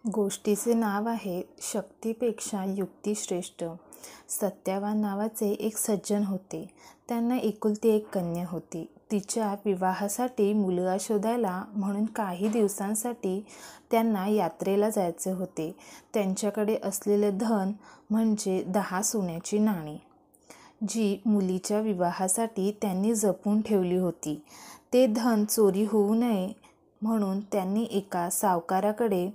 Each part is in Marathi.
गोष्टीचे नाव आहे शक्तीपेक्षा युक्ती श्रेष्ठ. सत्यवान नावाचे एक सज्जन होते. त्यांना एकुलती एक कन्या होती. तिच्या विवाहासाठी मुलगा शोधायला म्हणून काही दिवसांसाठी त्यांना यात्रेला जायचे होते. त्यांच्याकडे असलेले धन म्हणजे 10 सोन्याची नाणी, जी मुलीच्या विवाहासाठी त्यांनी जपून ठेवली होती. ते धन चोरी होऊ नये म्हणून त्यांनी एका सावकाराकडे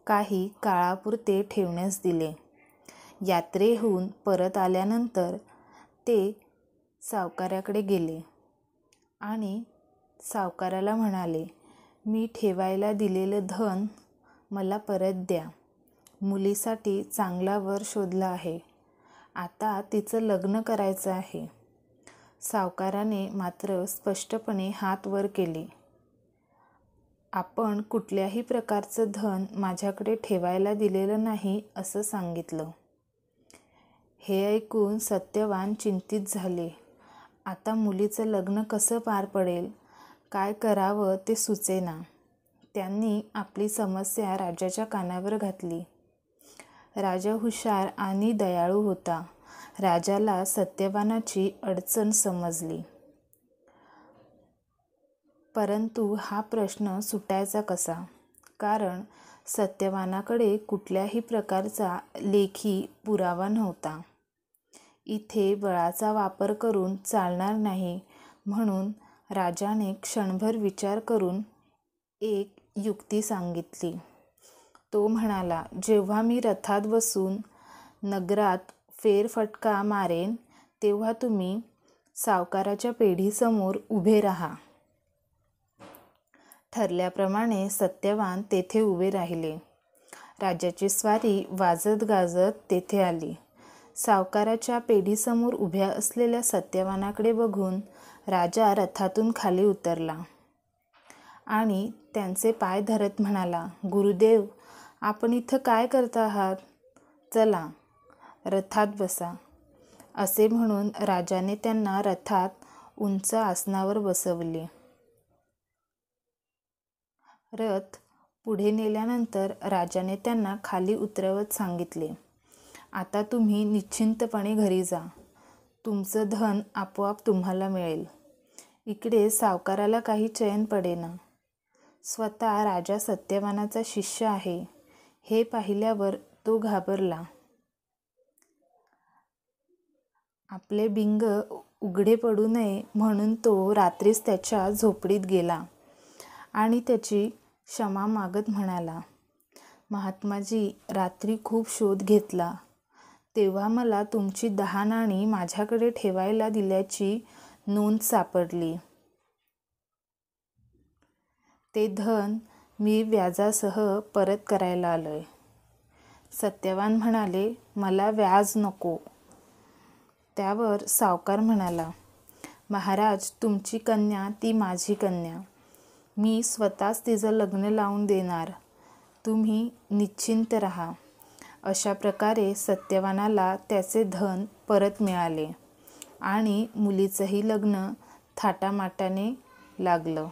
काही काळापुरते ठेवण्यास दिले. यात्रेहून परत आल्यानंतर ते सावकाराकडे गेले आणि सावकाराला म्हणाले, मी ठेवायला दिलेलं धन मला परत द्या. मुलीसाठी चांगला वर शोधला आहे. आता तिचं लग्न करायचं आहे. सावकाराने मात्र स्पष्टपणे हात वर केले. आपण कुठल्याही प्रकारचं धन माझ्याकडे ठेवायला दिलेलं नाही असं सांगितलं. हे ऐकून सत्यवान चिंतित झाले. आता मुलीचं लग्न कसं पार पडेल, काय करावं ते सुचेना. त्यांनी आपली समस्या राजाच्या कानावर घातली. राजा हुशार आणि दयाळू होता. राजाला सत्यवानाची अडचण समजली. परंतु हा प्रश्न सुटायचा कसा? कारण सत्यवानाकडे कुठल्याही प्रकारचा लेखी पुरावा नव्हता. इथे बळाचा वापर करून चालणार नाही म्हणून राजाने क्षणभर विचार करून एक युक्ती सांगितली. तो म्हणाला, जेव्हा मी रथात बसून नगरात फेरफटका मारेन तेव्हा तुम्ही सावकाराच्या पेढीसमोर उभे राहा. ठरल्याप्रमाणे सत्यवान तेथे उभे राहिले. राजाची स्वारी वाजत गाजत तेथे आली. सावकाराच्या पेढीसमोर उभ्या असलेल्या सत्यवानाकडे बघून राजा रथातून खाली उतरला आणि त्यांचे पाय धरत म्हणाला, गुरुदेव, आपण इथं काय करता आहात? चला रथात बसा. असे म्हणून राजाने त्यांना रथात उंच आसनावर बसवले. रथ पुढे नेल्यानंतर राजाने त्यांना खाली उतरवत सांगितले, आता तुम्ही निश्चिंतपणे घरी जा. तुमचं धन आपोआप तुम्हाला मिळेल. इकडे सावकाराला काही चैन पडेना. स्वतः राजा सत्यवानाचा शिष्य आहे हे पाहिल्यावर तो घाबरला. आपले बिंग उघडे पडू नये म्हणून तो रात्रीच त्याच्या झोपडीत गेला आणि त्याची क्षमा मागत म्हणाला, महात्माजी, रात्री खूप शोध घेतला तेव्हा मला तुमची 10 नाणी माझ्याकडे ठेवायला दिल्याची नोंद सापडली. ते धन मी व्याजासह परत करायला आलोय. सत्यवान म्हणाले, मला व्याज नको. त्यावर सावकार म्हणाला, महाराज, तुमची कन्या ती माझी कन्या. मी स्वतःच तिचं लग्न लावून देणार. तुम्ही निश्चिंत राहा. अशा प्रकारे सत्यवानाला त्याचे धन परत मिळाले आणि मुलीचंही लग्न थाटामाटाने लागलं.